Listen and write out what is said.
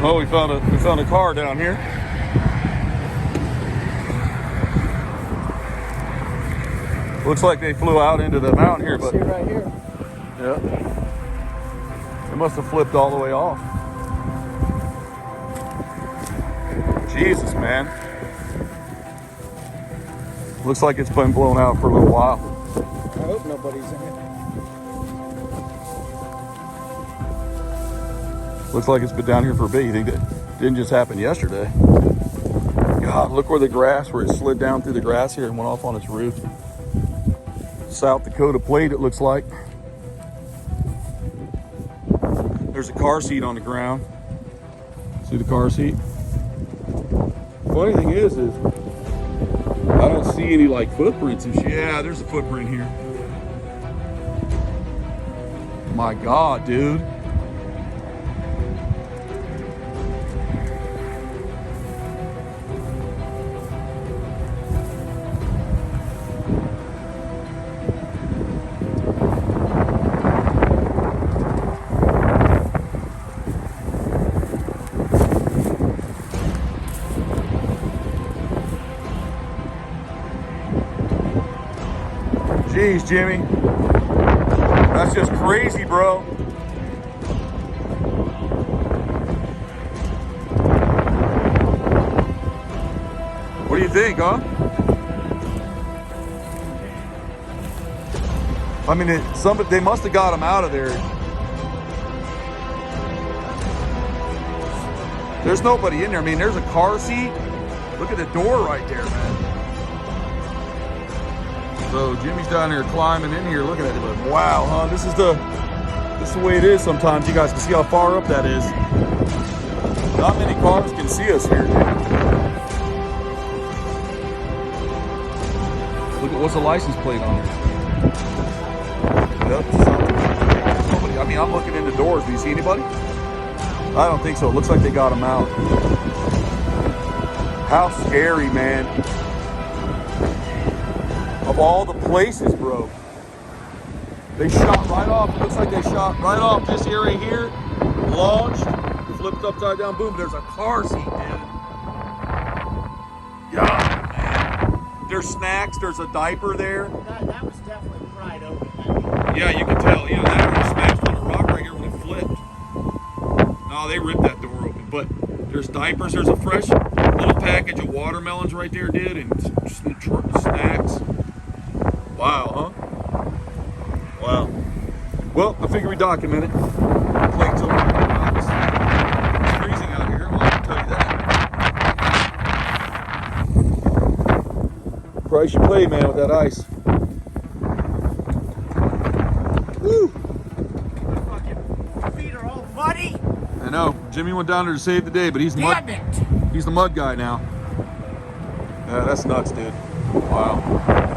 Oh, we found a car down here. Looks like they flew out into the mountain here, but see right here. yeah, it must have flipped all the way off. Jesus, man. Looks like it's been blown out for a little while. I hope nobody's in it. Looks like it's been down here for a bit. You think that didn't just happen yesterday? God, look where it slid down through the grass here and went off on its roof. South Dakota plate, it looks like. There's a car seat on the ground. See the car seat? Funny thing is I don't see any like footprints and shit. Yeah, there's a footprint here. My God, dude. Jeez, Jimmy. That's just crazy, bro. What do you think, huh? I mean, they must have got him out of there. There's nobody in there. I mean, there's a car seat. Look at the door right there, man. So Jimmy's down there climbing in here, looking at it. Like, wow, huh? This is the way it is sometimes. You guys can see how far up that is. Not many cars can see us here, dude. Look at what's the license plate on it. Yep, somebody. I mean, I'm looking in the doors. Do you see anybody? I don't think so. It looks like they got him out. How scary, man. Of all the places, bro. They shot right off. It looks like they shot right off this area here. Launched, flipped upside down, boom. There's a car seat, dude. Yeah, man. There's snacks. There's a diaper there. That was definitely pried open. Yeah, you can tell. Yeah, that one smashed on the rock right here when it flipped. No, they ripped that door open. But there's diapers. There's a fresh little package of watermelons right there, dude, and snacks. Wow, huh? Wow. Well, I figure we document it. Plates over the box. It's freezing out here, well, I can tell you that. Price you pay, man, with that ice. Woo! Fucking feet are all muddy. I know. Jimmy went down there to save the day, but he's the mud guy now. Yeah, that's nuts, dude. Wow.